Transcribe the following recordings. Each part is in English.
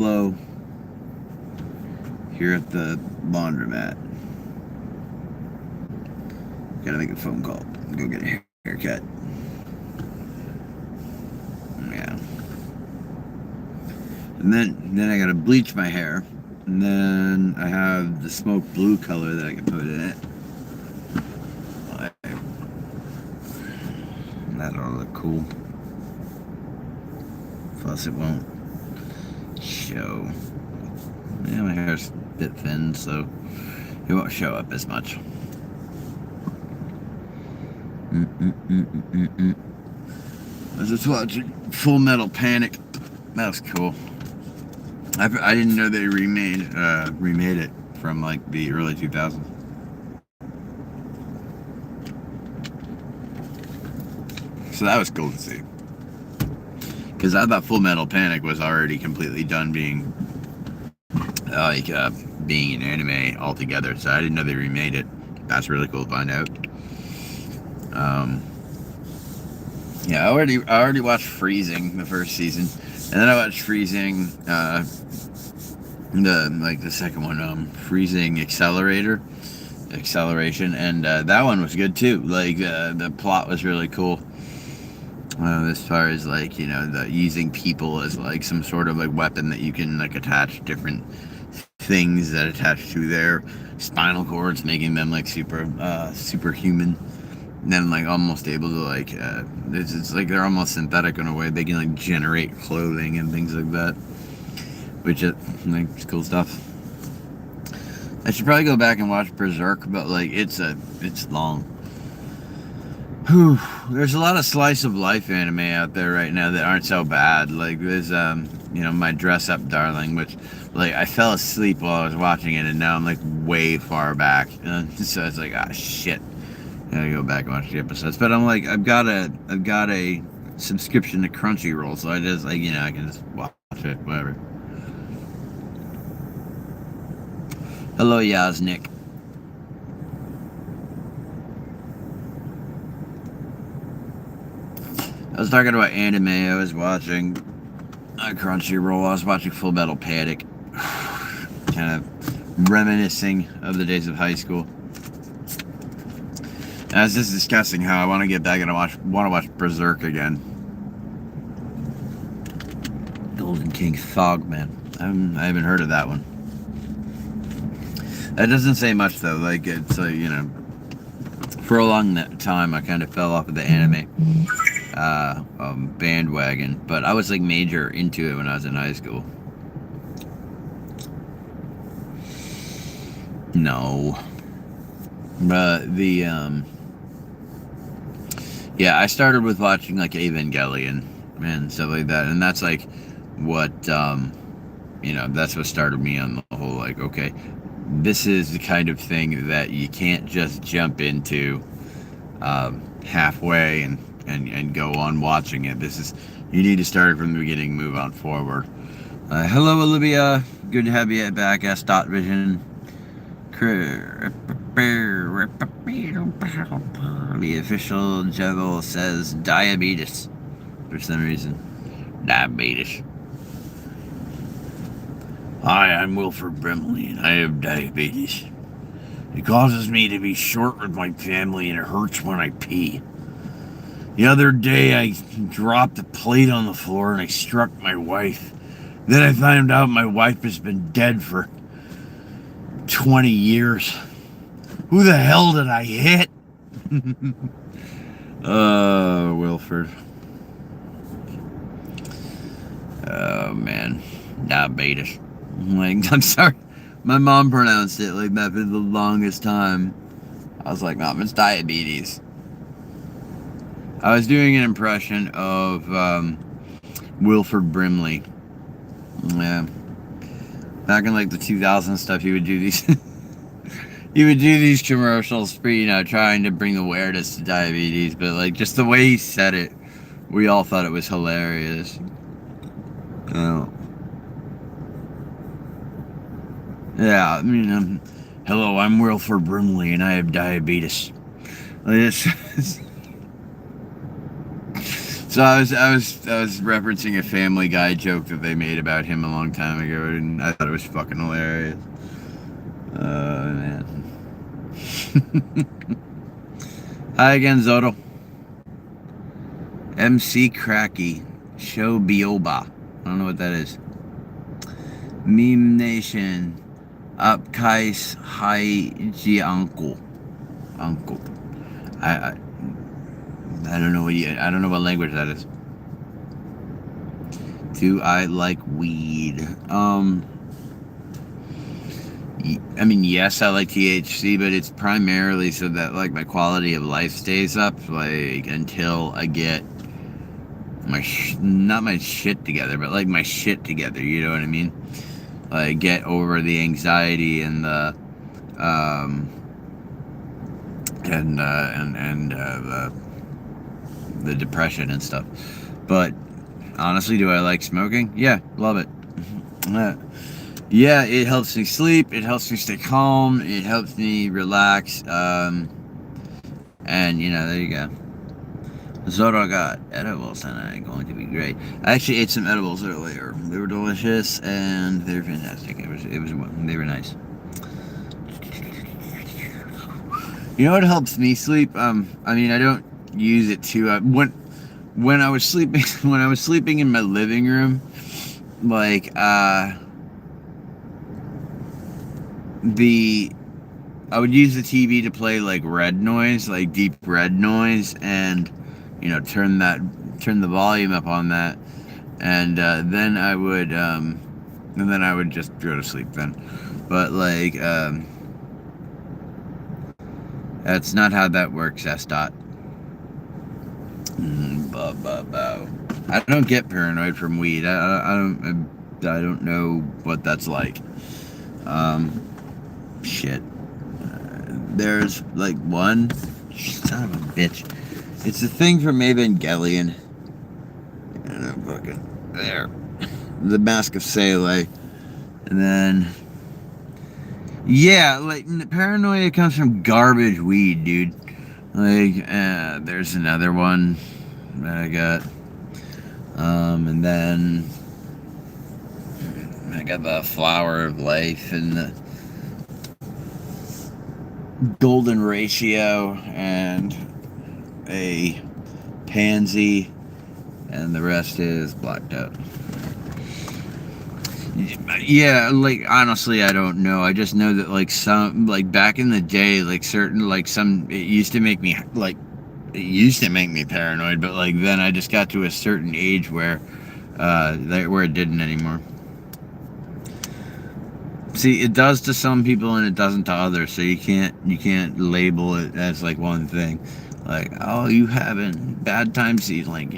Hello, here at the laundromat. Gotta make a phone call. Go get a haircut. Yeah. And then I gotta bleach my hair. And then I have the smoke blue color that I can put in it. That'll look cool. Plus it won't show. Yeah, my hair's a bit thin, so it won't show up as much. I was just watching Full Metal Panic. That was cool. I didn't know they remade it from like the early 2000s. So that was cool to see. Because I thought Full Metal Panic was already completely done being being an anime altogether. So I didn't know they remade it. That's really cool to find out. Yeah, I already watched Freezing the first season, and then I watched Freezing the second one, Freezing Acceleration, and that one was good too. Like the plot was really cool. As far as like the using people as like some sort of like weapon that you can like attach different things that attach to their spinal cords, making them like superhuman. And then like almost able to like it's like they're almost synthetic in a way. They can like generate clothing and things like that, which is like it's cool stuff. I should probably go back and watch Berserk, but like it's long. Whew. There's a lot of slice of life anime out there right now that aren't so bad. Like there's My Dress Up Darling, which like I fell asleep while I was watching it, and now I'm like way far back. So it's like shit. I gotta go back and watch the episodes. But I'm like I've got a subscription to Crunchyroll, so I just like I can just watch it, whatever. Hello, Yasnik. I was talking about anime I was watching on Crunchyroll. I was watching Full Metal Panic. Kind of reminiscing of the days of high school. And I was just discussing how I want to get back and I want to watch Berserk again. Golden King Thogman. I haven't heard of that one. That doesn't say much though. Like it's for a long time I kind of fell off of the anime bandwagon, but I was like major into it when I was in high school. No, but I started with watching like Evangelion and stuff like that, and that's like what that's what started me on the whole like, okay, this is the kind of thing that you can't just jump into halfway and go on watching it. You need to start it from the beginning, move on forward. Hello, Olivia. Good to have you back. Dot Vision. The official juggle says diabetes for some reason. Diabetes. Hi, I'm Wilford Brimley, and I have diabetes. It causes me to be short with my family, and it hurts when I pee. The other day, I dropped a plate on the floor, and I struck my wife. Then I found out my wife has been dead for 20 years. Who the hell did I hit? Wilford. Oh, man. Diabetes. Like, I'm sorry. My mom pronounced it like that for the longest time. I was like, Mom, it's diabetes. I was doing an impression of Wilford Brimley. Yeah. Back in like the 2000s stuff, he would do these he would do these commercials for, trying to bring awareness to diabetes, but like just the way he said it, we all thought it was hilarious. Oh. Yeah, I mean, hello, I'm Wilford Brimley and I have diabetes. Like, So I was referencing a Family Guy joke that they made about him a long time ago, and I thought it was fucking hilarious. Man. Hi again, Zoto. MC Cracky. Show Bioba. I don't know what that is. Meme Nation. Upkais Hai Ji Uncle. Uncle. I don't know I don't know what language that is. Do I like weed? I mean, yes, I like THC, but it's primarily so that like my quality of life stays up, like until I get not my shit together, but like my shit together. You know what I mean? Like get over the anxiety and the the depression and stuff. But honestly, do I like smoking? Yeah, love it. Yeah, it helps me sleep. It helps me stay calm. It helps me relax. And there you go. Zoro got edibles tonight. Going to be great. I actually ate some edibles earlier. They were delicious and they're fantastic. They were nice. You know what helps me sleep? I mean, I don't use it too. When I was sleeping in my living room, like I would use the TV to play like red noise, like deep red noise, and turn the volume up on that, and then I would just go to sleep then. But like that's not how that works, S. Dot. I don't get paranoid from weed. I don't know what that's like. Shit. There's like one son of a bitch. It's a thing from Evangelion. And I'm fucking there. The Mask of Sele. And then yeah, like paranoia comes from garbage weed, dude. Like there's another one that I got. And then I got the Flower of Life and the Golden Ratio and a Pansy, and the rest is blacked out. Yeah, like honestly, I don't know. I just know that like some, like back in the day, like certain, like some, it used to make me paranoid, but like then I just got to a certain age where it didn't anymore. See, it does to some people and it doesn't to others, so you can't label it as like one thing. Like, oh, you having bad time seedling,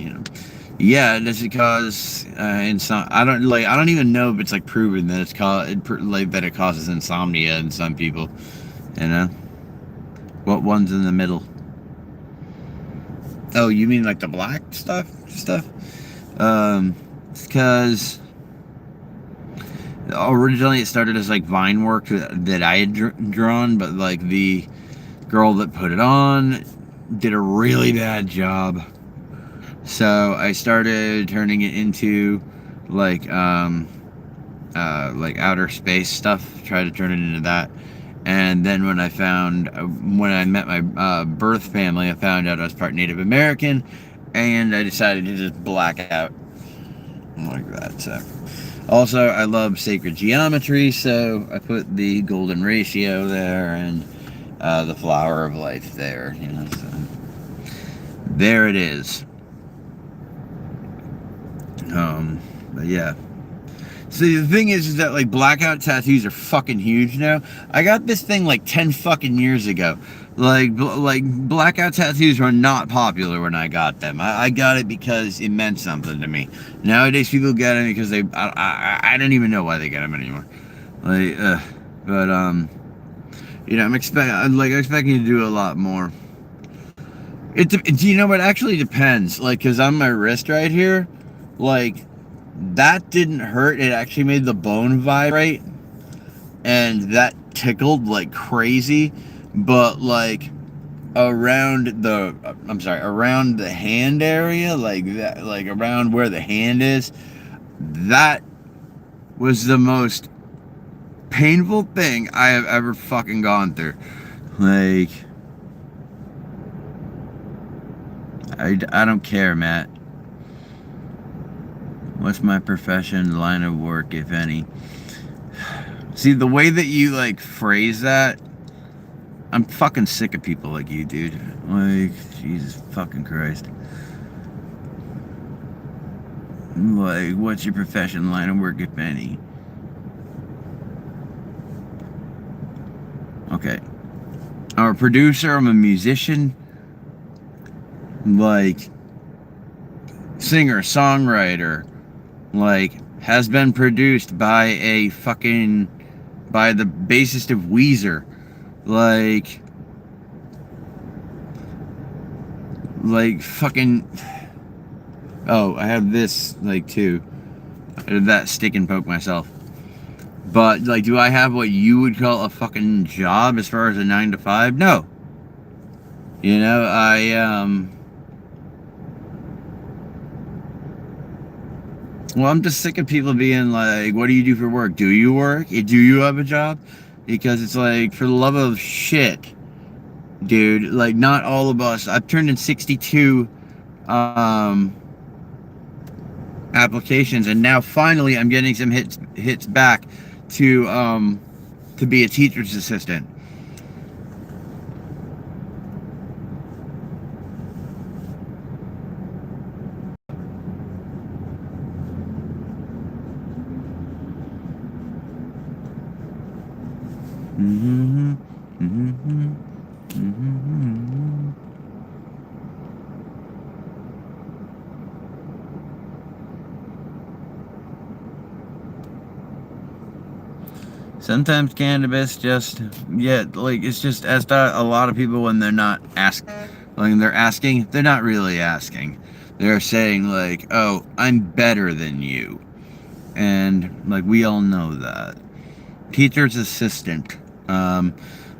Yeah, that's because I don't even know if it's like proven that that it causes insomnia in some people. What one's in the middle? Oh, you mean like the black stuff? It's because originally it started as like Vine work that I had drawn, but like the girl that put it on did a really bad job. So I started turning it into like outer space stuff. Try to turn it into that. And then when I met my birth family, I found out I was part Native American, and I decided to just black out like that. So also I love sacred geometry, so I put the Golden Ratio there and the Flower of Life there. So there it is. But yeah. See, the thing is that like blackout tattoos are fucking huge now. I got this thing like 10 fucking years ago. Like blackout tattoos were not popular when I got them. I got it because it meant something to me. Nowadays people get them because I don't even know why they get them anymore. I'm expecting to do a lot more. It actually depends. Like, cause on my wrist right here, like, that didn't hurt. It actually made the bone vibrate, and that tickled like crazy. But like around the, around the hand area, like that, like around where the hand is. That was the most painful thing I have ever fucking gone through. Like, I don't care, Matt. What's my profession, line of work, if any? See, the way that you, like, phrase that, I'm fucking sick of people like you, dude. Like, Jesus fucking Christ. Like, what's your profession, line of work, if any? Okay. I'm a producer, I'm a musician. Like, singer, songwriter. Like, has been produced by by the bassist of Weezer. Like fucking, oh, I have this, like, too. I did that stick and poke myself. But, like, do I have what you would call a fucking job as far as a 9 to 5? No. You know, well, I'm just sick of people being like, what do you do for work? Do you work? Do you have a job? Because it's like, for the love of shit, dude, like, not all of us. I've turned in 62 applications, and now finally I'm getting some hits back to be a teacher's assistant. Mm-hmm. Mm-hmm. Mm-hmm. Sometimes cannabis just, yeah, like, it's just, as a lot of people, when they're not when they're asking, they're not really asking. They're saying, like, oh, I'm better than you. And, like, we all know that. Teacher's assistant.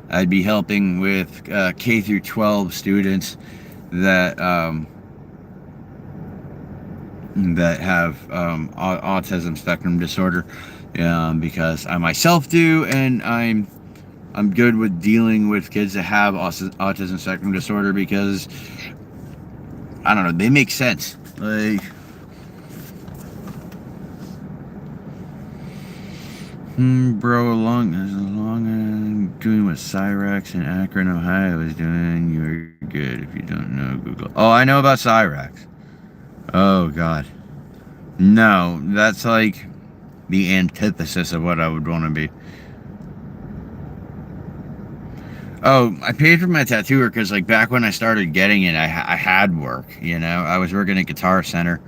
I'd be helping with K through 12 students that that have autism spectrum disorder, because I myself do, and I'm good with dealing with kids that have autism spectrum disorder, because I don't know, they make sense. Like, bro, as long as I'm doing what Cyrax in Akron, Ohio is doing, you're good. If you don't know, Google. Oh, I know about Cyrax. Oh, God. No, that's like the antithesis of what I would want to be. Oh, I paid for my tattooer because, like, back when I started getting it, I had work, you know? I was working at Guitar Center,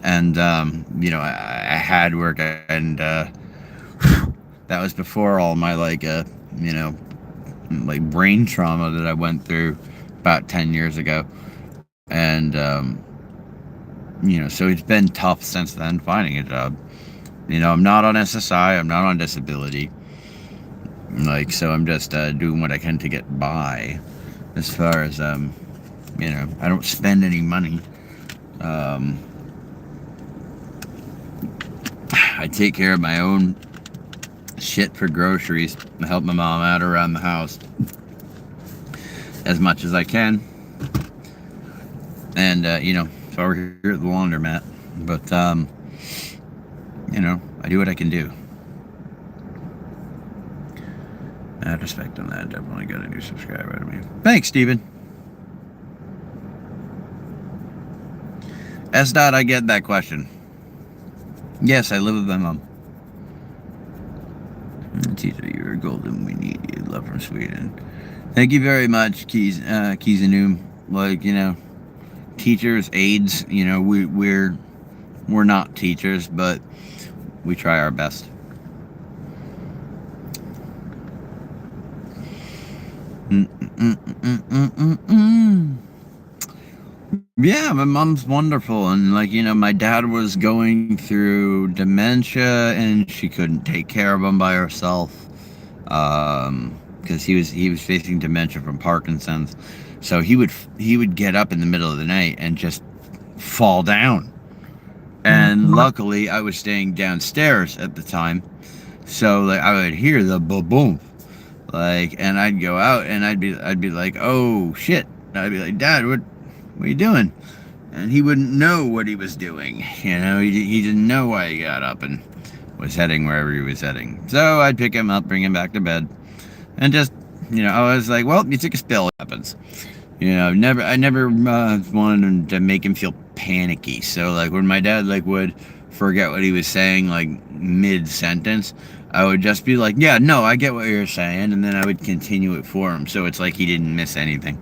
and, you know, I had work, and, that was before all my, like, you know, like, brain trauma that I went through about 10 years ago. And, you know, so it's been tough since then finding a job. You know, I'm not on SSI, I'm not on disability. Like, so I'm just doing what I can to get by. As far as, you know, I don't spend any money. I take care of my own shit for groceries. I help my mom out around the house as much as I can. And, you know, so we're here at the laundromat. But, you know, I do what I can do. I have respect on that. Definitely got a new subscriber to me. Thanks, Steven. S. I get that question. Yes, I live with my mom. Teacher, you're golden. We need you. Love from Sweden. Thank you very much, Kizanum. Like, you know, teachers, aides, you know, we're not teachers, but we try our best. Yeah, my mom's wonderful, and, like, you know, my dad was going through dementia, and she couldn't take care of him by herself, because he was facing dementia from Parkinson's. So he would get up in the middle of the night and just fall down. And luckily, I was staying downstairs at the time, so like I would hear the boom, like, and I'd go out and I'd be like, oh shit. I'd be like, Dad, what are you doing? And he wouldn't know what he was doing. He didn't know why he got up and was heading wherever he was heading. So I'd pick him up, bring him back to bed, and just, I was like, well, you took a spill. It happens. I never wanted to make him feel panicky. So like when my dad like would forget what he was saying like mid-sentence, I would just be like, yeah, no, I get what you're saying, and then I would continue it for him, so it's like he didn't miss anything.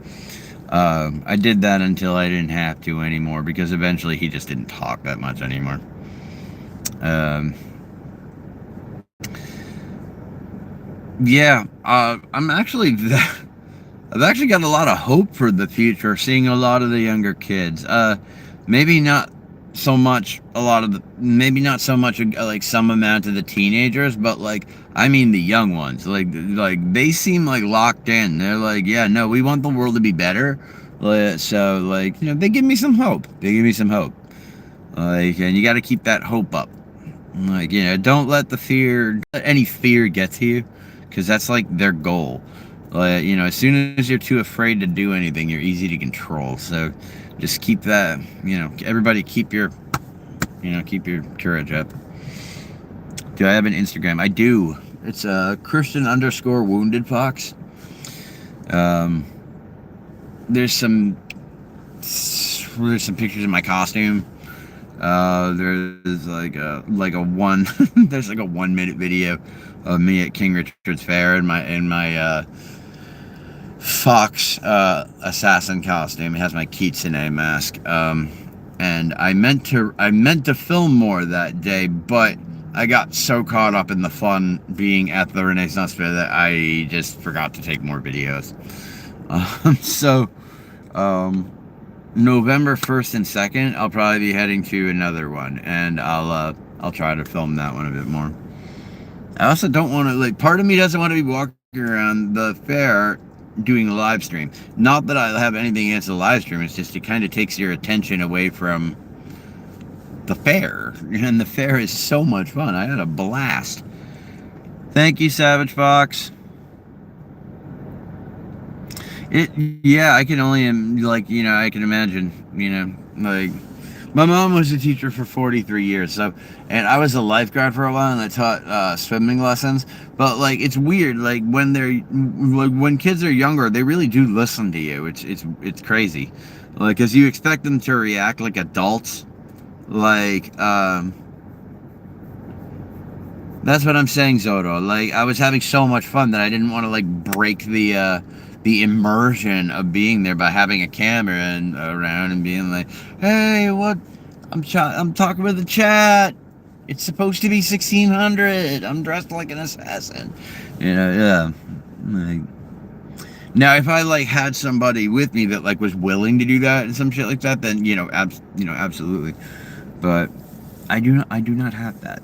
I did that until I didn't have to anymore, because eventually he just didn't talk that much anymore. Yeah, I've actually got a lot of hope for the future, seeing a lot of the younger kids. Maybe not so much maybe not so much like some amount of the teenagers, but like, I mean the young ones. Like they seem like locked in. They're like, yeah, no, we want the world to be better. So like, they give me some hope. Like, and you got to keep that hope up. Like, don't let any fear get to you, because that's like their goal. As soon as you're too afraid to do anything, you're easy to control. So just keep that, everybody keep your courage up. Do I have an Instagram? I do. It's Christian_Wounded Fox. There's some pictures of my costume. There's like a there's like a 1 minute video of me at King Richard's Fair in my Fox assassin costume. It has my Kitsune mask. And I meant to film more that day, but I got so caught up in the fun being at the Renaissance Fair that I just forgot to take more videos. November 1st and 2nd, I'll probably be heading to another one, and I'll try to film that one a bit more. I also don't want to, like, part of me doesn't want to be walking around the fair doing a live stream. Not that I have anything against the live stream, it's just it kind of takes your attention away from the fair. And the fair is so much fun. I had a blast. Thank you, Savage Fox. Yeah, I can only, I can imagine, like, my mom was a teacher for 43 years, and I was a lifeguard for a while, and I taught swimming lessons. But like, it's weird, like when kids are younger, they really do listen to you. It's crazy, like, because you expect them to react like adults. Like, that's what I'm saying, Zoto. Like, I was having so much fun that I didn't want to like break the immersion of being there by having a camera around and being like, hey, what? I'm talking with the chat. It's supposed to be 1600. I'm dressed like an assassin. Yeah. Like, now, if I like had somebody with me that like was willing to do that and some shit like that, then absolutely. But I do not have that.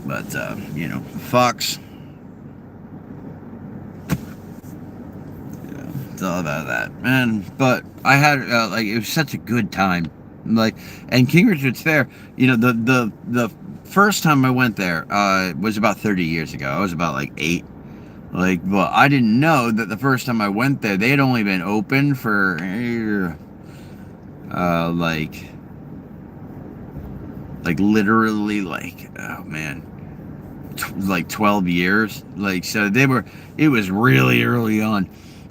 But, Fox. Yeah, it's all about that, man. But I had, it was such a good time. Like, and King Richard's Fair, the first time I went there, was about 30 years ago. I was about, 8. But I didn't know that the first time I went there, they had only been open for, literally, oh man, 12 years. So it was really early on.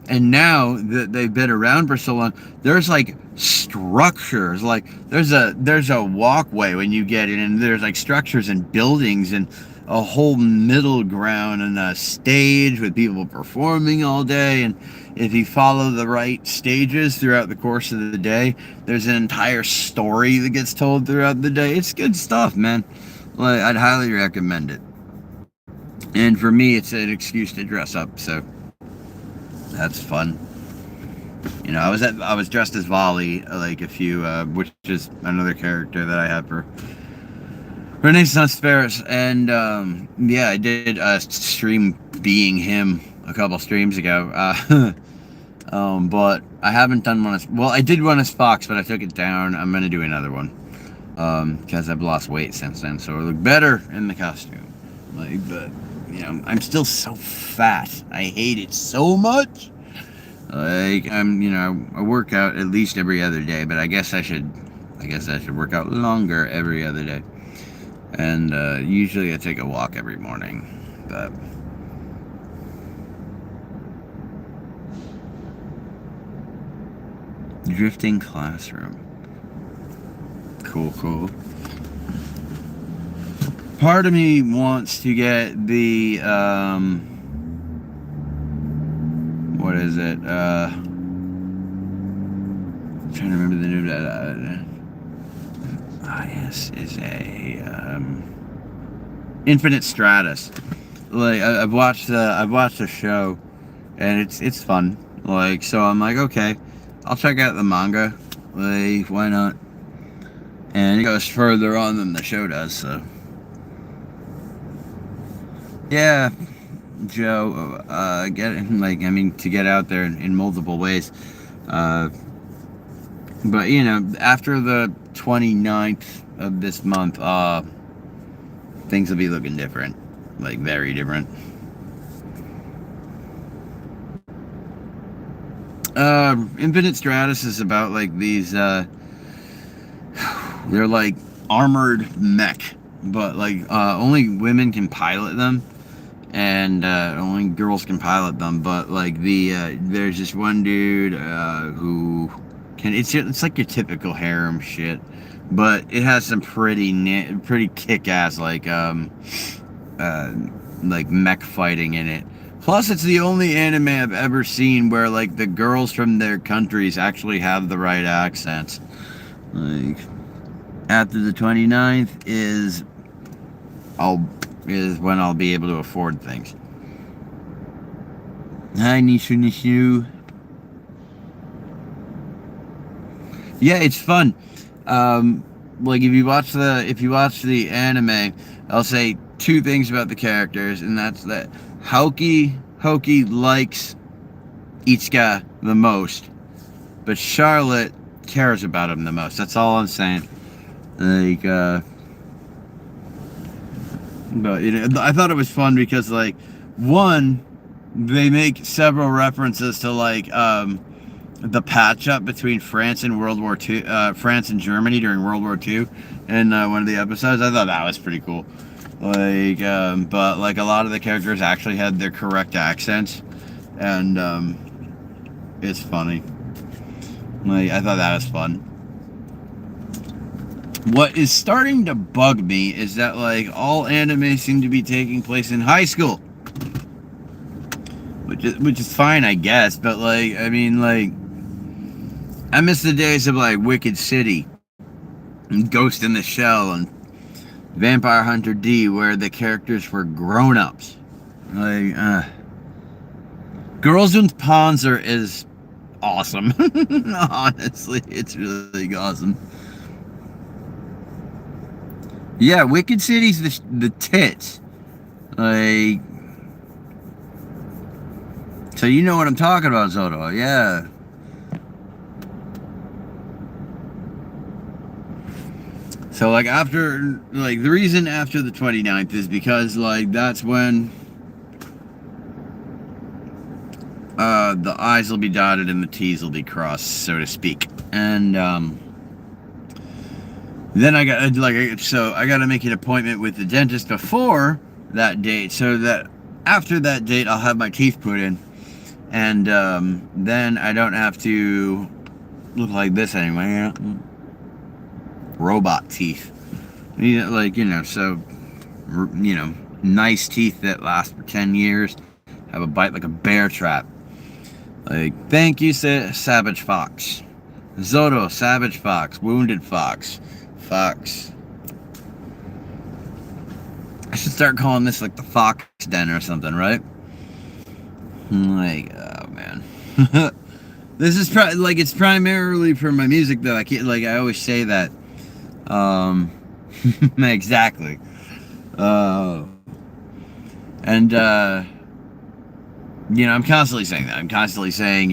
And now that they've been around for so long, there's structures, there's a walkway when you get in, and there's structures and buildings and a whole middle ground and a stage with people performing all day. And if you follow the right stages throughout the course of the day, there's an entire story that gets told throughout the day. It's good stuff, man. I'd highly recommend it. And for me, it's an excuse to dress up, so that's fun. I was dressed as Volley, which is another character that I have for Renaissance Sparrows, and yeah, I did stream being him a couple streams ago. But I haven't done one. Well, I did one as Fox, but I took it down. I'm gonna do another one because I've lost weight since then, so I look better in the costume. Like, but I'm still so fat. I hate it so much. Like, I work out at least every other day, but I guess I should work out longer every other day. And usually I take a walk every morning, but drifting classroom. Cool. Part of me wants to get the what is it? I'm trying to remember the name of that. Yes, is a Infinite Stratus. Like I've watched the show, and it's fun. Like, so I'm like, okay, I'll check out the manga. Like, why not? And it goes further on than the show does. So yeah, Joe, to get out there in multiple ways. But after the 29th of this month, things will be looking different, like very different. Infinite Stratus is about like these, they're like armored mech, but like only women can pilot them, and only girls can pilot them. But like there's this one dude who can. It's like your typical harem shit, but it has some pretty kick-ass like mech fighting in it. Plus, it's the only anime I've ever seen where like the girls from their countries actually have the right accents. Like, after the 29th is when I'll be able to afford things. Hi, Nishu. Yeah, it's fun. Like if you watch the anime, I'll say two things about the characters, and that's that Hoki likes Itsuka the most, but Charlotte cares about him the most. That's all I'm saying. Like, but I thought it was fun because, like, one, they make several references to like the patch up between France and France and Germany during World War II in one of the episodes. I thought that was pretty cool. Like, but like a lot of the characters actually had their correct accents, and it's funny. Like, I thought that was fun. What is starting to bug me is that like all anime seem to be taking place in high school, which is fine, I guess. But like, I mean, like, I miss the days of like Wicked City and Ghost in the Shell and Vampire Hunter D, where the characters were grown-ups. Like, Girls und Panzer is awesome. Honestly, it's really awesome. Yeah, Wicked City's the tits. Like, so you know what I'm talking about, Zoto. Yeah. So like after, like, the reason after the 29th is because like that's when the I's will be dotted and the T's will be crossed, so to speak. And then I got to make an appointment with the dentist before that date, so that after that date I'll have my teeth put in, and then I don't have to look like this anymore. Yeah. Robot teeth. Like, so, nice teeth that last for 10 years, have a bite like a bear trap. Like, thank you, Savage Fox. Zoto, Savage Fox, Wounded Fox. Fox. I should start calling this like the Fox Den or something, right? Like, oh man. This is it's primarily for my music though. I always say that. Exactly. Uh, and I'm constantly saying that. I'm constantly saying,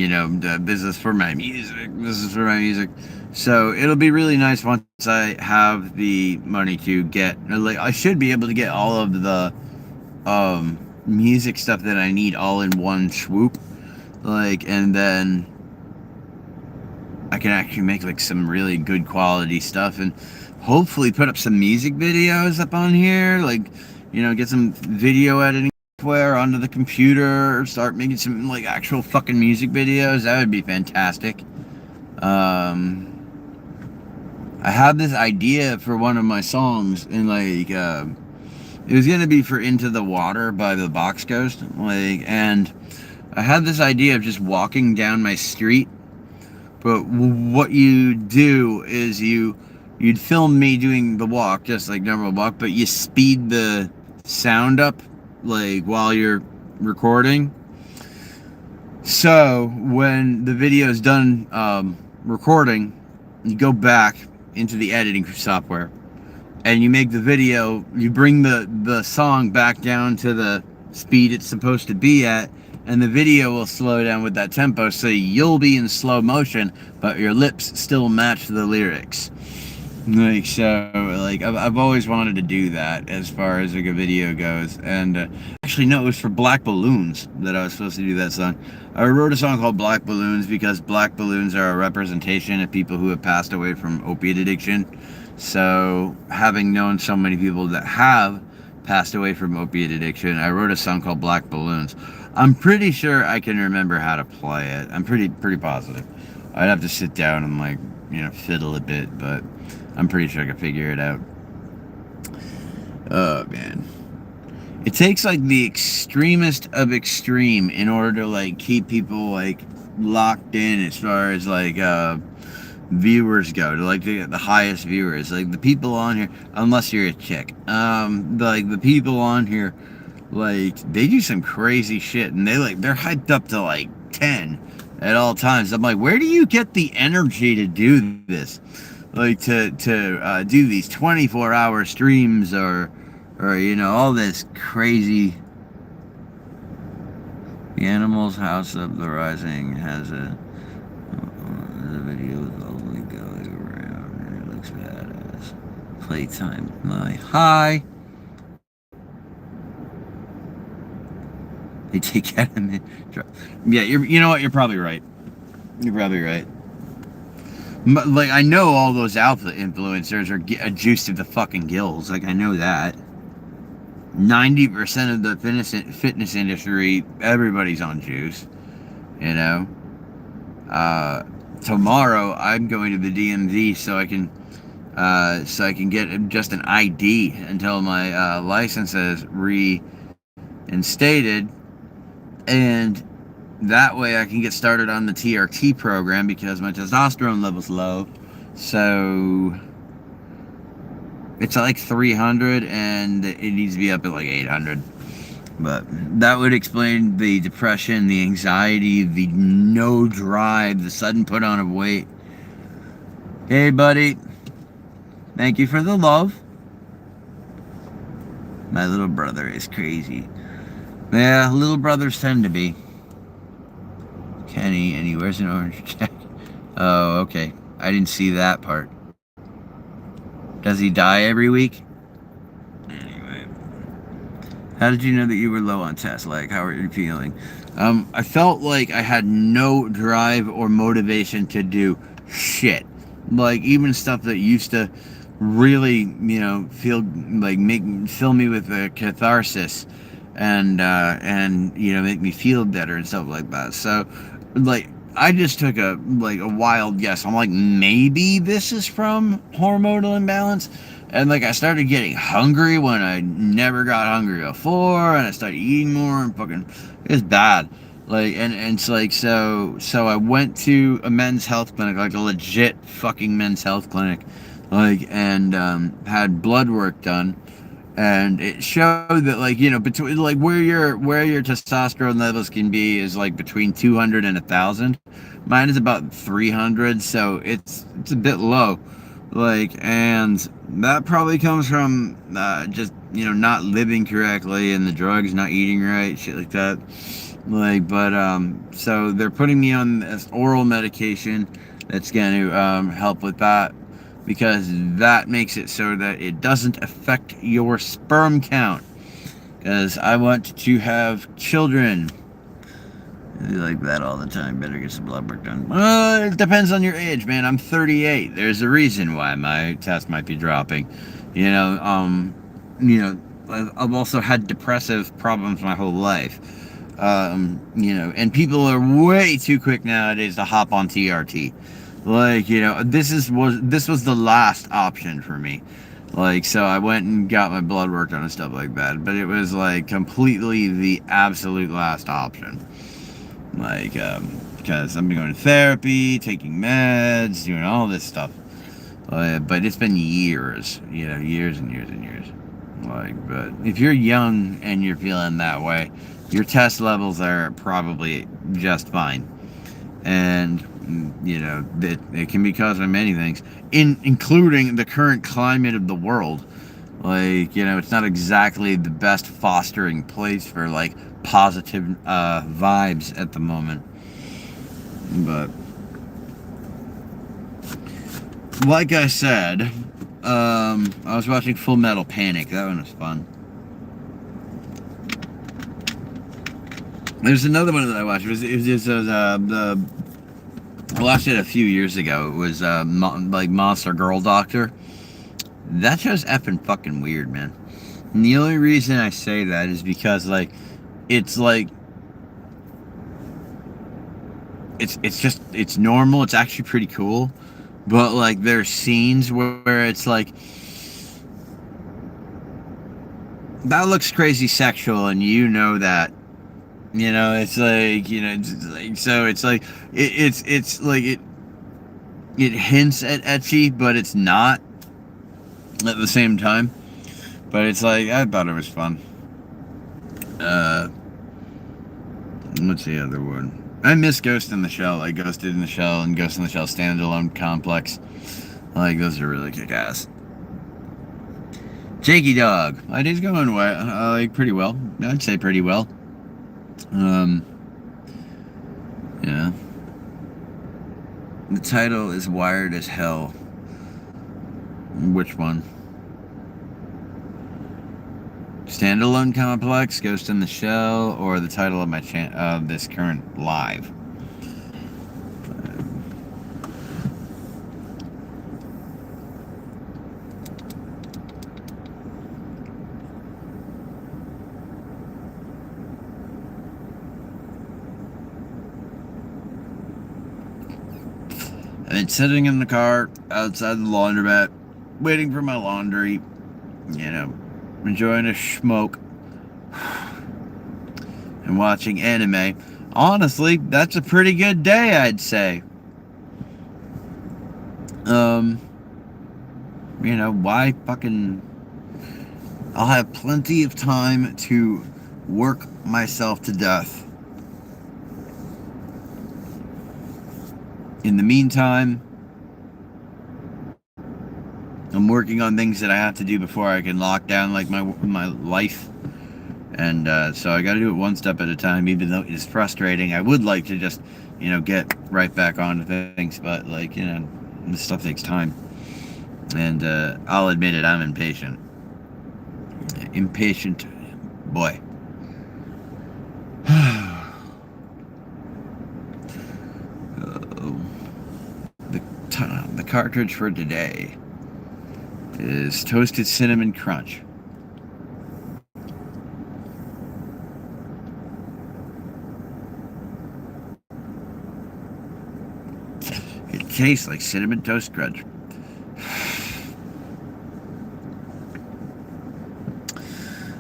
this is for my music. This is for my music. So it'll be really nice once I have the money to get, like, I should be able to get all of the music stuff that I need all in one swoop. Like, and then I can actually make like some really good quality stuff and hopefully put up some music videos up on here. Like, get some video editing software onto the computer, start making some like actual fucking music videos. That would be fantastic. I have this idea for one of my songs, and like it was gonna be for "Into the Water" by the Box Ghost. Like, and I had this idea of just walking down my street. But what you do is you'd film me doing the walk, just like normal walk, but you speed the sound up, like while you're recording. So when the video is done recording, you go back into the editing software, and you make the video. You bring the song back down to the speed it's supposed to be at, and the video will slow down with that tempo, so you'll be in slow motion, but your lips still match the lyrics. Like, so, like, I've always wanted to do that as far as like a video goes. And actually, no, it was for Black Balloons that I was supposed to do that song. I wrote a song called Black Balloons because black balloons are a representation of people who have passed away from opiate addiction. So, having known so many people that have passed away from opiate addiction, I wrote a song called Black Balloons. I'm pretty sure I can remember how to play it. I'm pretty positive. I'd have to sit down and like, fiddle a bit, but I'm pretty sure I can figure it out. Oh man. It takes like the extremest of extreme in order to like keep people like locked in as far as like viewers go, to like the highest viewers. Like the people on here, unless you're a chick, like the people on here, like they do some crazy shit, and they're hyped up to like 10 at all times. I'm like, where do you get the energy to do this? Like to do these 24-hour streams or all this crazy. The Animals House of the Rising has a video with all the going around, and it looks badass. Playtime. My hi. They take out a minute. Yeah, you know what? You're probably right. You're probably right. But, like, I know all those alpha influencers are juiced to the fucking gills. Like, I know that. 90% of the fitness industry, everybody's on juice. Tomorrow I'm going to the DMV so I can get just an ID until my license is reinstated, and that way I can get started on the TRT program because my testosterone level's low. So it's like 300 and it needs to be up at like 800. But that would explain the depression, the anxiety, the no drive, the sudden put on of weight. Hey buddy, thank you for the love. My little brother is crazy. Yeah, little brothers tend to be. Kenny, and he wears an orange jacket. Oh, okay. I didn't see that part. Does he die every week? Anyway. How did you know that you were low on tests? Like, how are you feeling? I felt like I had no drive or motivation to do shit. Like, even stuff that used to really, feel like fill me with a catharsis and make me feel better and stuff like that. So, like, I just took a wild guess. I'm like, maybe this is from hormonal imbalance. And like I started getting hungry when I never got hungry before, and I started eating more and fucking it was bad. Like and it's like so I went to a men's health clinic, like a legit fucking men's health clinic, like, and had blood work done. And it showed that, like, between like where your testosterone levels can be is like between 200 and 1,000. Mine is about 300, so it's a bit low. Like, and that probably comes from just, not living correctly and the drugs, not eating right, shit like that. Like, but, so they're putting me on this oral medication that's going to help with that, because that makes it so that it doesn't affect your sperm count. Because I want to have children. I like that all the time. Better get some blood work done. It depends on your age, man. I'm 38. There's a reason why my test might be dropping. You know, um, I've also had depressive problems my whole life. And people are way too quick nowadays to hop on TRT. Like, this was the last option for me. Like, so I went and got my blood work done and stuff like that. But it was like completely the absolute last option. Like, because I'm going to therapy, taking meds, doing all this stuff. But it's been years, years and years and years. Like, but if you're young and you're feeling that way, your test levels are probably just fine. And, it can be caused by many things, including the current climate of the world. Like, it's not exactly the best fostering place for, like, positive vibes at the moment. But, like I said, I was watching Full Metal Panic. That one was fun. There's another one that I watched. I watched it a few years ago. It was like Monster Girl Doctor. That show's effing fucking weird, man. And the only reason I say that is because, like, it's it's normal. It's actually pretty cool, but like there's scenes where it's like, that looks crazy sexual, and that. It's like, so it's like it's like it hints at ecchi, but it's not at the same time. But it's like, I thought it was fun. What's the other one? I miss Ghost in the Shell, like Ghosted in the Shell and Ghost in the Shell Standalone Complex. Like, those are really kick-ass. Jakey Dog. My day's going well, like, pretty well. I'd say pretty well. Yeah. The title is Wired as Hell. Which one? Standalone Complex, Ghost in the Shell, or the title of my this current live? I've been sitting in the car outside the laundromat, waiting for my laundry, enjoying a smoke and watching anime. Honestly, that's a pretty good day, I'd say. Why fucking... I'll have plenty of time to work myself to death. In the meantime, I'm working on things that I have to do before I can lock down, like, my life. And so I got to do it one step at a time, even though it's frustrating. I would like to just, get right back onto things, but, like, this stuff takes time. And I'll admit it, I'm impatient. Impatient boy. The cartridge for today is Toasted Cinnamon Crunch. It tastes like Cinnamon Toast Crunch.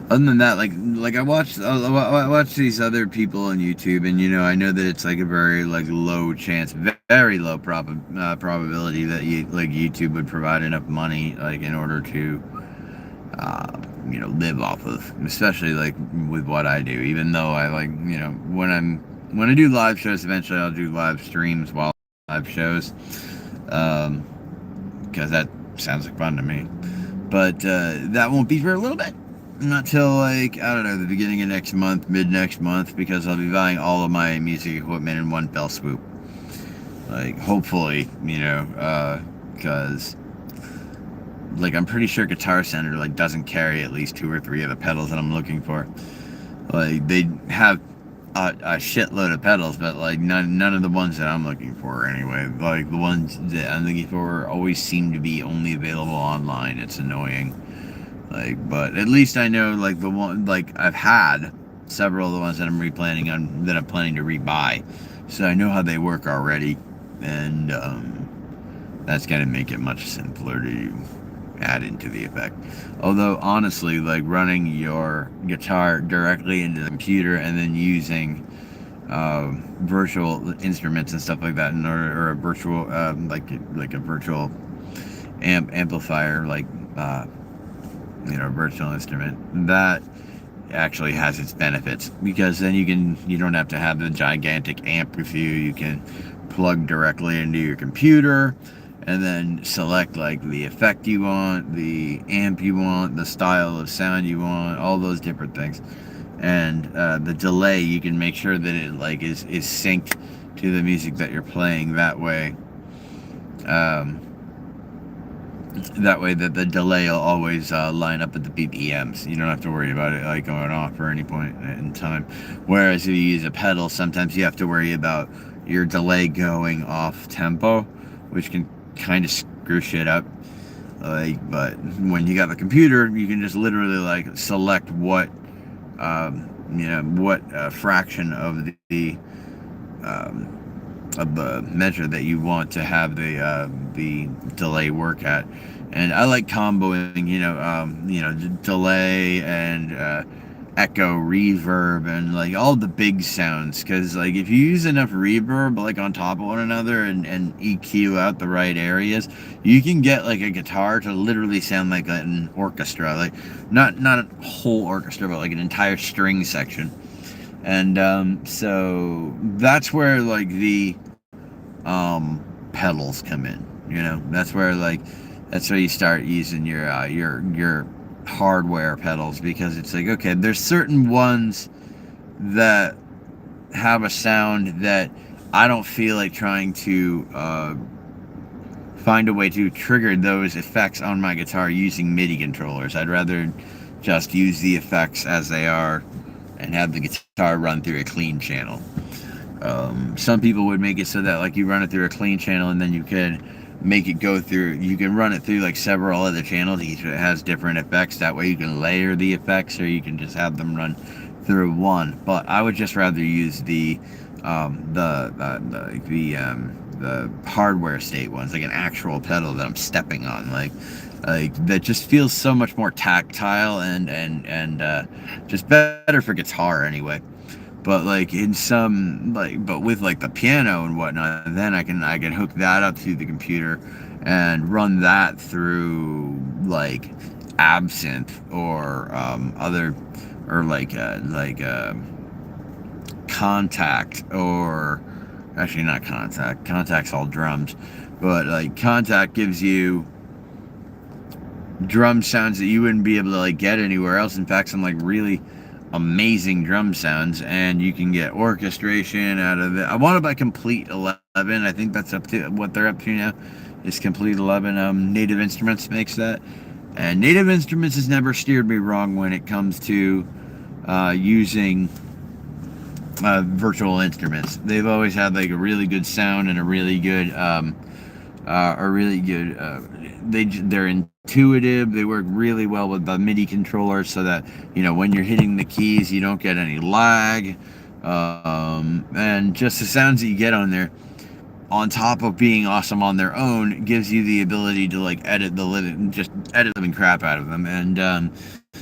Other than that, like I watch these other people on YouTube, and I know that it's like a very like low chance, very low probability that YouTube would provide enough money like in order to live off of, especially like with what I do. Even though I like when I do live shows, eventually I'll do live streams while live shows, because that sounds like fun to me. But that won't be for a little bit. Not till, like, I don't know, the beginning of next month, mid next month, because I'll be buying all of my music equipment in one fell swoop. Like, hopefully, because like, I'm pretty sure Guitar Center, like, doesn't carry at least 2 or 3 of the pedals that I'm looking for. Like, they have a shitload of pedals, but, like, none of the ones that I'm looking for, anyway. Like, the ones that I'm looking for always seem to be only available online. It's annoying. Like, but at least I know, like, the one, like, I've had several of the ones that I'm planning to rebuy. So I know how they work already. And, that's going to make it much simpler to add into the effect. Although honestly, like, running your guitar directly into the computer and then using virtual instruments and stuff like that in order, or a virtual like a virtual amplifier, like virtual instrument, that actually has its benefits, because then you don't have to have the gigantic amp with you. You can plug directly into your computer and then select, like, the effect you want, the amp you want, the style of sound you want, all those different things. And the delay, you can make sure that it, like, is synced to the music that you're playing. That way that the delay will always line up with the BPMs. You don't have to worry about it, like, going off for any point in time. Whereas if you use a pedal, sometimes you have to worry about your delay going off tempo, which can kind of screw shit up. Like, but when you got the computer, you can just literally, like, select what fraction of the measure that you want to have the delay work at. And I like comboing, delay and echo, reverb, and, like, all the big sounds, because, like, if you use enough reverb, like, on top of one another and EQ out the right areas, you can get, like, a guitar to literally sound like an orchestra, like, not a whole orchestra, but, like, an entire string section. And so that's where, like, the pedals come in. That's where you start using your hardware pedals, because it's like, okay, there's certain ones that have a sound that I don't feel like trying to find a way to trigger those effects on my guitar using MIDI controllers. I'd rather just use the effects as they are and have the guitar run through a clean channel. Some people would make it so that, like, you run it through a clean channel and then you can make it go through, you can run it through, like, several other channels. Each has different effects. That way you can layer the effects, or you can just have them run through one. But I would just rather use the hardware state ones, like an actual pedal that I'm stepping on, like that just feels so much more tactile and just better for guitar anyway. But, like, but with, like, the piano and whatnot, then I can hook that up to the computer and run that through, like, Absinthe or other, or like Contact, or actually not Contact. Contact's all drums, but, like, Contact gives you drum sounds that you wouldn't be able to, like, get anywhere else. In fact, some, like, really amazing drum sounds, and you can get orchestration out of it. I want to buy Complete 11. I think that's up to what they're up to now, is Complete 11. Native Instruments makes that, and Native Instruments has never steered me wrong when it comes to using virtual instruments. They've always had, like, a really good sound and a really good they're intuitive. They work really well with the MIDI controller, so that, when you're hitting the keys, you don't get any lag, and just the sounds that you get on there, on top of being awesome on their own, gives you the ability to, like, edit the living crap out of them. And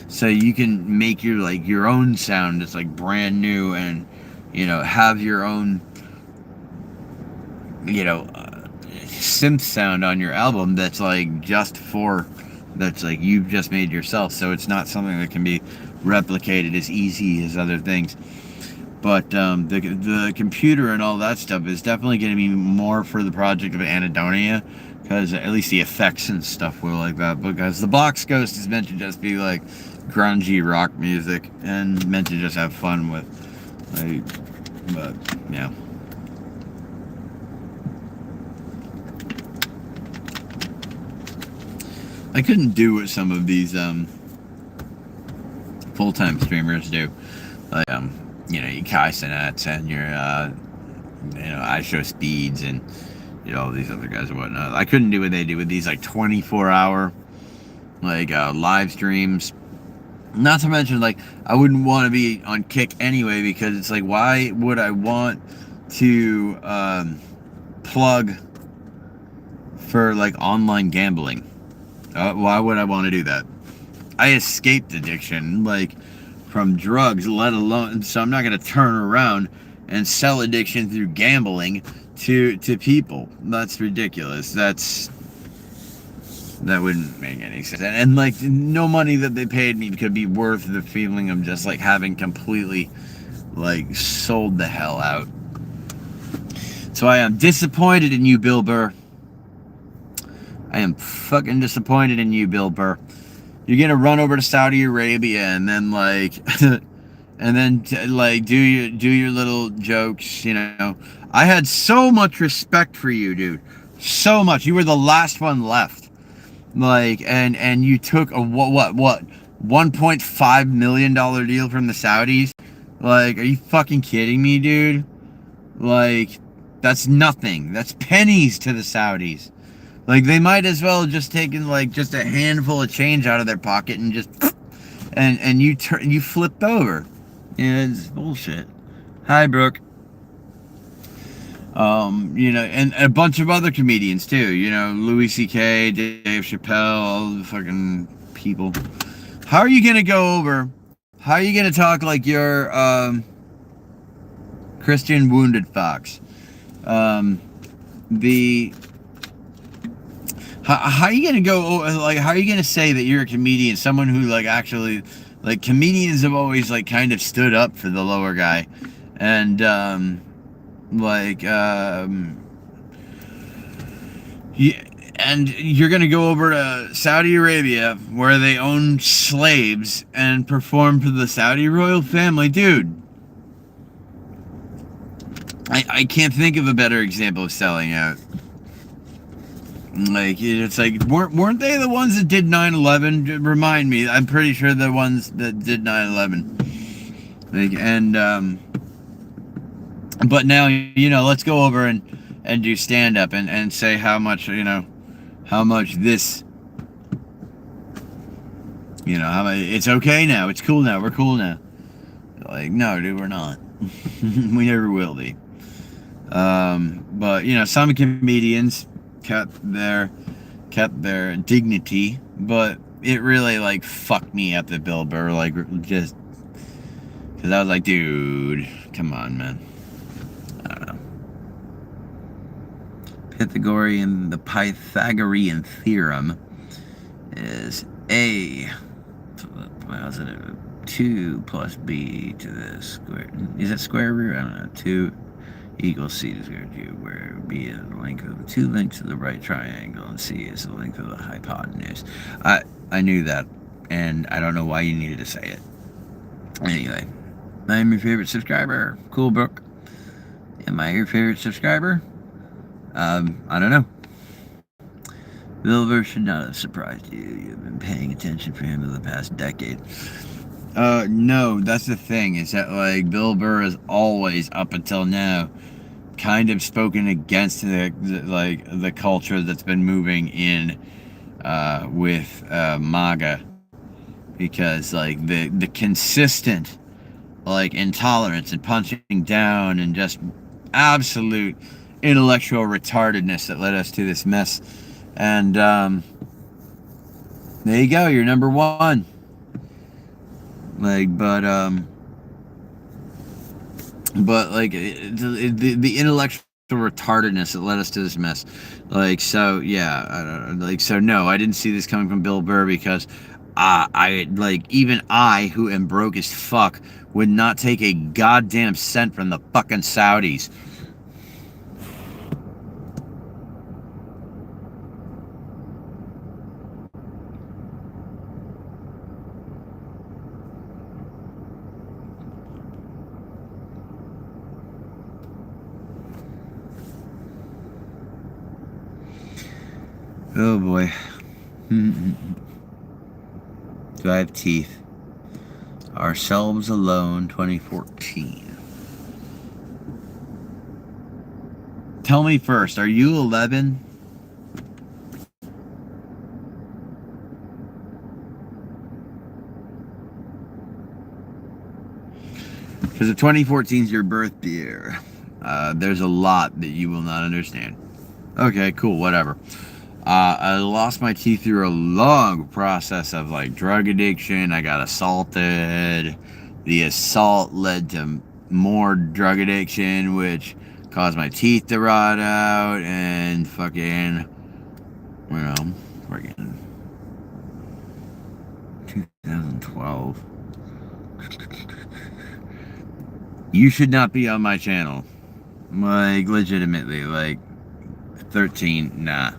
so you can make your own sound that's, like, brand new, and have your own synth sound on your album that's, like, that's, like, you've just made yourself. So it's not something that can be replicated as easy as other things. But the computer and all that stuff is definitely going to be more for the project of Anadonia, because at least the effects and stuff were like that. Because the Box Ghost is meant to just be like grungy rock music and meant to just have fun with, like, but yeah. I couldn't do what some of these full-time streamers do, like you know, your Kai Sinets and your you know, I Show Speeds and, you know, all these other guys and whatnot. I couldn't do what they do with these like 24-hour like live streams. Not to mention, like, I wouldn't want to be on Kick anyway, because it's like, why would I want to plug for like online gambling? Why would I want to do that? I escaped addiction, like, from drugs, let alone, so I'm not going to turn around and sell addiction through gambling to people. That's ridiculous. That wouldn't make any sense. And like, no money that they paid me could be worth the feeling of just like having completely like sold the hell out. So I am disappointed in you, Bill Burr. I am fucking disappointed in you, Bill Burr. You're gonna run over to Saudi Arabia and then like, and then like do your little jokes. You know, I had so much respect for you, dude. So much. You were the last one left. Like, and you took a what $1.5 million deal from the Saudis. Like, are you fucking kidding me, dude? Like, that's nothing. That's pennies to the Saudis. Like, they might as well have just taken like just a handful of change out of their pocket and just and you flipped over. Yeah, it's bullshit. Hi, Brooke. You know, and a bunch of other comedians too. You know, Louis C.K., Dave Chappelle, all the fucking people. How are you gonna go over? How are you gonna talk like you're Christian Wounded Fox? How are you gonna go, like, how are you gonna say that you're a comedian, someone who like actually, like, comedians have always like kind of stood up for the lower guy, and like yeah, and you're gonna go over to Saudi Arabia where they own slaves and perform for the Saudi royal family, dude. I can't think of a better example of selling out. Like, it's like, weren't they the ones that did 9/11? Remind me. I'm pretty sure the ones that did 9/11. Like, and but now, you know, let's go over and do stand up and say how much, you know, how much this, you know, how much it's okay now. It's cool now. We're cool now. Like, no, dude, we're not. We never will be. But you know, some comedians kept their dignity, but it really like fucked me up that Bill Burr, like, just because I was like, dude, come on, man. I don't know. The Pythagorean theorem is A positive 2 plus B to the square. Is it square root? I don't know. 2 equals C to the square cube, where B is the length of the two lengths of the right triangle and C is the length of the hypotenuse. I knew that, and I don't know why you needed to say it. Anyway, I'm your favorite subscriber. Cool, Brooke. Am I your favorite subscriber? I don't know. Bill Burr should not have surprised you. You've been paying attention for him for the past decade. No, that's the thing, is that, like, Bill Burr has always, up until now, kind of spoken against the culture that's been moving in with MAGA, because like the consistent like intolerance and punching down and just absolute intellectual retardedness that led us to this mess. And there you go, you're number one. Like, but like the intellectual retardedness that led us to this mess. Like, so yeah, like, so no, I didn't see this coming from Bill Burr, because I like, even I, who am broke as fuck, would not take a goddamn cent from the fucking Saudis. Oh boy. Do I have teeth? Ourselves Alone 2014. Tell me first, are you 11? Because if 2014 is your birth year, there's a lot that you will not understand. Okay, cool, whatever. I lost my teeth through a long process of like drug addiction. I got assaulted. The assault led to more drug addiction, which caused my teeth to rot out and fucking, freaking 2012. You should not be on my channel. Like, legitimately, like, 13, nah.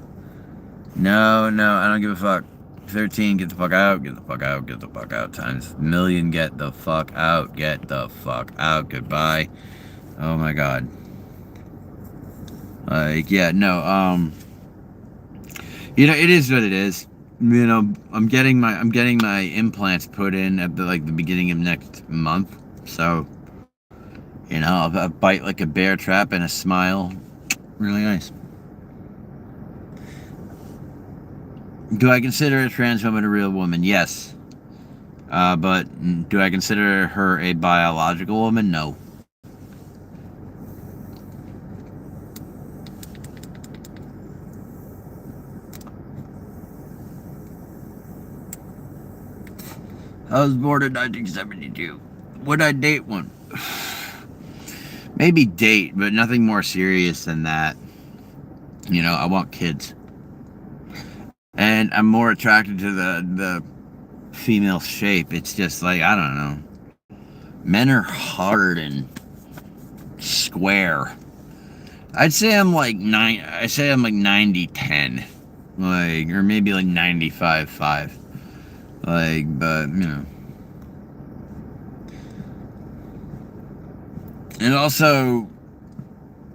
No, I don't give a fuck. 13, get the fuck out, get the fuck out, get the fuck out. Times a million, get the fuck out, get the fuck out, goodbye. Oh my god. Like, yeah, no, it is what it is. I'm getting my implants put in at the beginning of next month. So, I'll bite like a bear trap and a smile. Really nice. Do I consider a trans woman a real woman? Yes. But do I consider her a biological woman? No. I was born in 1972. Would I date one? Maybe date, but nothing more serious than that. I want kids. And I'm more attracted to the female shape. It's just like, I don't know. Men are hard and square. I'd say I'm like 90-10. Like, or maybe like 95-5. Like, but, And also,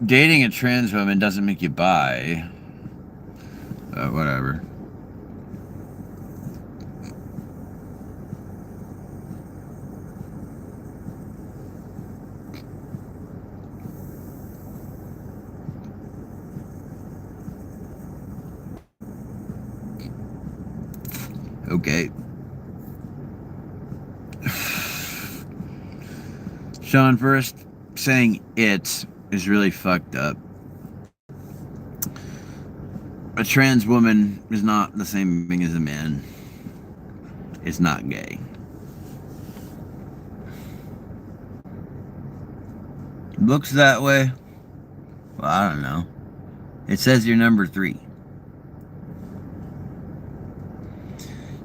dating a trans woman doesn't make you bi. Whatever. Okay. Sean, first, saying it is really fucked up. A trans woman is not the same thing as a man. It's not gay. Looks that way? Well, I don't know. It says you're number 3.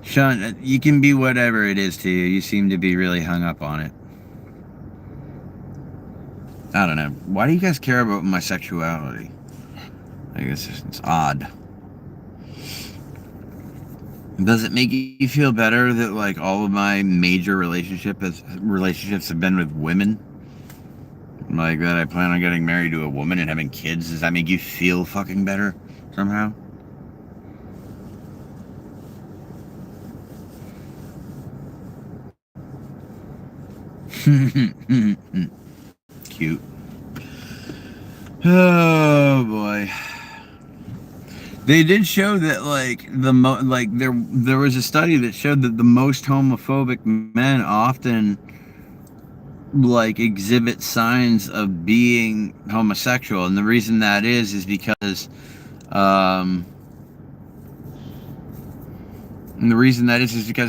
Sean, you can be whatever it is to you. You seem to be really hung up on it. I don't know. Why do you guys care about my sexuality? I guess it's odd. Does it make you feel better that like all of my major relationships have been with women? Like that I plan on getting married to a woman and having kids? Does that make you feel fucking better somehow? Cute. Oh boy. They did show that there was a study that showed that the most homophobic men often exhibit signs of being homosexual, and the reason that is because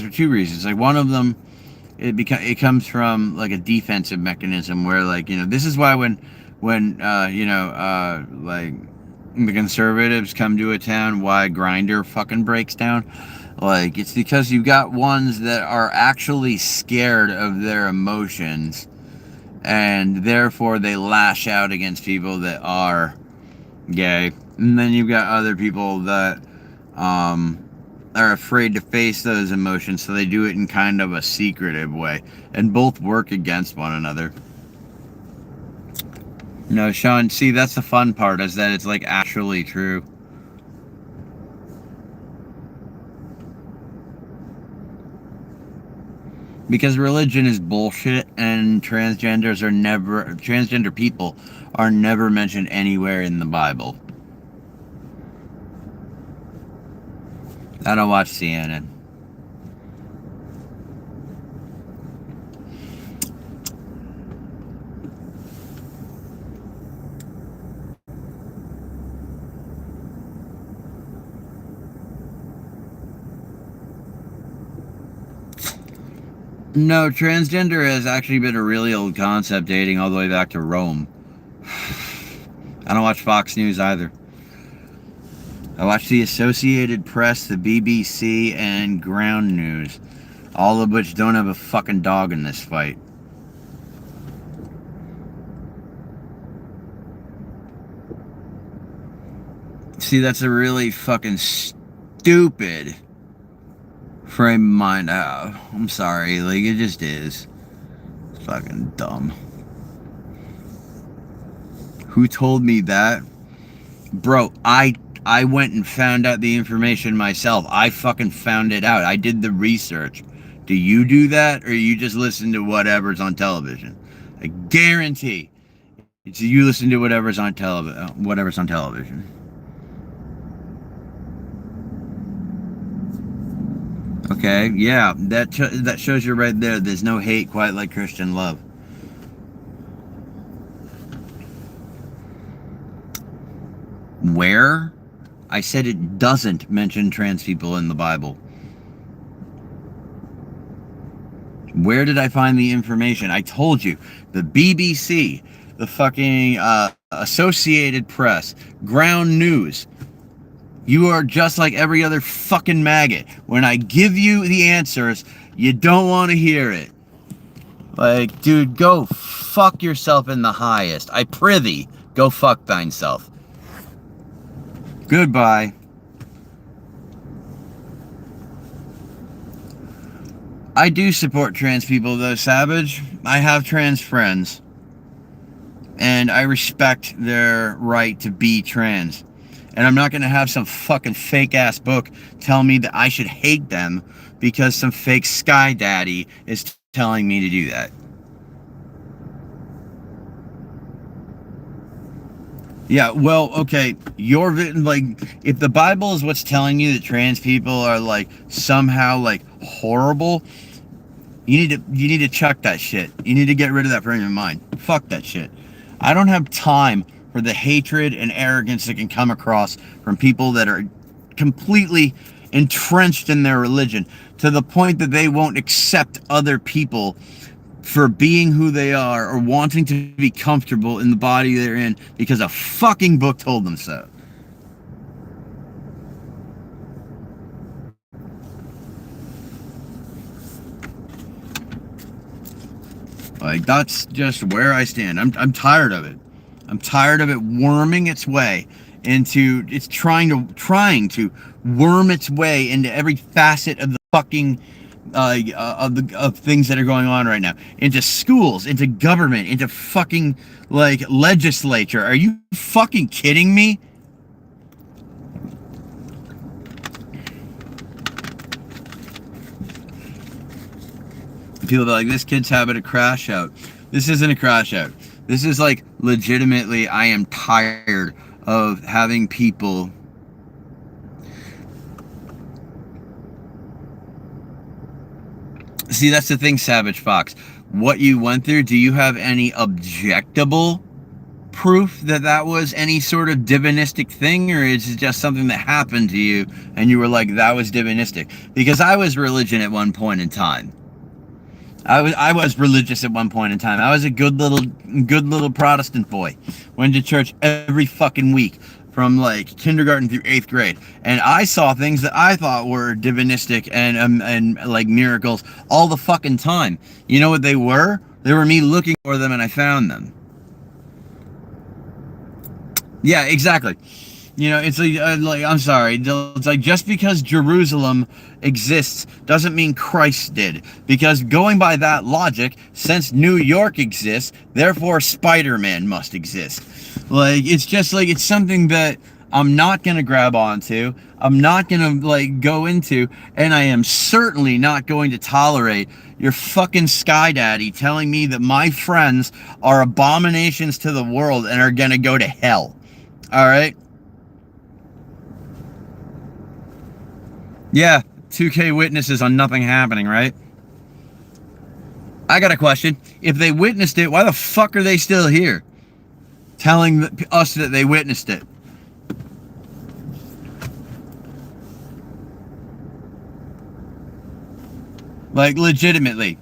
for 2 reasons. Like, one of them, it comes from like a defensive mechanism where this is why when the conservatives come to a town, why Grindr fucking breaks down. Like, it's because you've got ones that are actually scared of their emotions, and therefore they lash out against people that are gay. And then you've got other people that are afraid to face those emotions, so they do it in kind of a secretive way. And both work against one another. No, Sean, see, that's the fun part, is that it's actually true. Because religion is bullshit, and transgender people are never mentioned anywhere in the Bible. I don't watch CNN. No, transgender has actually been a really old concept dating all the way back to Rome. I don't watch Fox News either. I watch the Associated Press, the BBC, and Ground News. All of which don't have a fucking dog in this fight. See, that's a really fucking stupid frame of mind. I'm sorry, like, it just is. It's fucking dumb. Who told me that? Bro, I went and found out the information myself. I fucking found it out. I did the research. Do you do that, or you just listen to whatever's on television? I guarantee it's you listen to whatever's on television. Okay, yeah, that shows you right there. There's no hate quite like Christian love. Where? I said it doesn't mention trans people in the Bible. Where did I find the information? I told you. The BBC, the fucking Associated Press, Ground News. You are just like every other fucking maggot. When I give you the answers, you don't want to hear it. Like, dude, go fuck yourself in the highest. I prithee, go fuck thyself. Goodbye. I do support trans people though, Savage. I have trans friends. And I respect their right to be trans. And I'm not going to have some fucking fake ass book tell me that I should hate them because some fake sky daddy is telling me to do that. Yeah, well, okay, like, if the Bible is what's telling you that trans people are, like, somehow, like, horrible, you need to chuck that shit. You need to get rid of that frame of mind. Fuck that shit. I don't have time for the hatred and arrogance that can come across from people that are completely entrenched in their religion to the point that they won't accept other people for being who they are or wanting to be comfortable in the body they're in because a fucking book told them so. Like, that's just where I stand. I'm tired of it. I'm tired of it worming its way into, it's trying to worm its way into every facet of the fucking of things that are going on right now, into schools, into government, into fucking, like, legislature. Are you fucking kidding me? People are like, this kid's having a crash out. This isn't a crash out. This is, like, legitimately, I am tired of having people see. That's the thing, Savage Fox. What you went through, do you have any objectable proof that that was any sort of divinistic thing, or is it just something that happened to you and you were like, that was divinistic? Because I was religion at one point in time. I was religious at one point in time. I was a good little Protestant boy. Went to church every fucking week from, like, kindergarten through 8th grade. And I saw things that I thought were divinistic and like miracles all the fucking time. You know what they were? They were me looking for them and I found them. Yeah, exactly. You know, it's like I'm sorry. It's like, just because Jerusalem exists doesn't mean Christ did. Because going by that logic, since New York exists, therefore Spider-Man must exist. Like, it's just like, it's something that I'm not going to grab onto. I'm not going to like go into, and I am certainly not going to tolerate your fucking sky daddy telling me that my friends are abominations to the world and are going to go to hell. All right? Yeah, 2K witnesses on nothing happening, right? I got a question. If they witnessed it, why the fuck are they still here? Telling us that they witnessed it. Like, legitimately.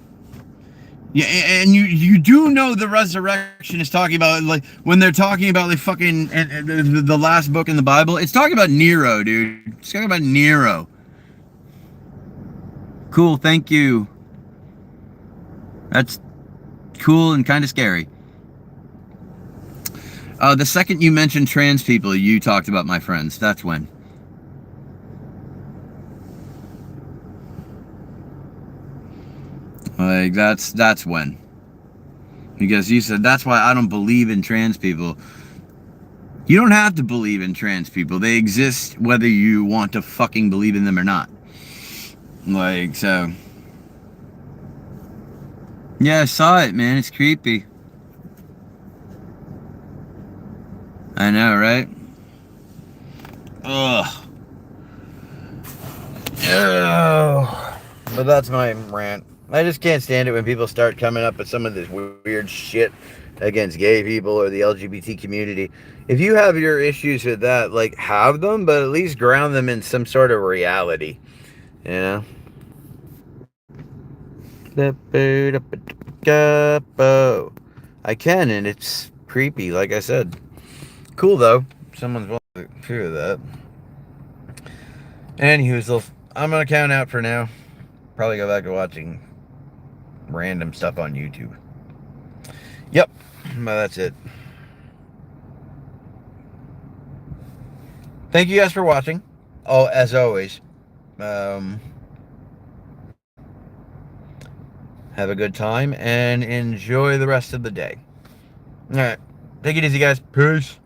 Yeah, and you do know the resurrection is talking about, like, when they're talking about, like, fucking and the last book in the Bible, it's talking about Nero, dude. It's talking about Nero. Cool, thank you. That's cool and kind of scary. The second you mentioned trans people, you talked about my friends. That's when. Like, that's when. Because you said, that's why I don't believe in trans people. You don't have to believe in trans people. They exist whether you want to fucking believe in them or not. Like, so. Yeah, I saw it, man. It's creepy. I know, right? Ugh. Oh. But that's my rant. I just can't stand it when people start coming up with some of this weird shit against gay people or the LGBT community. If you have your issues with that, like, have them, but at least ground them in some sort of reality. You know? I can, and it's creepy, like I said. Cool, though. Someone's willing to hear that. Anywho, I'm going to count out for now. Probably go back to watching random stuff on YouTube. Yep. Well, that's it. Thank you guys for watching. Oh, as always, have a good time and enjoy the rest of the day. All right. Take it easy, guys. Peace.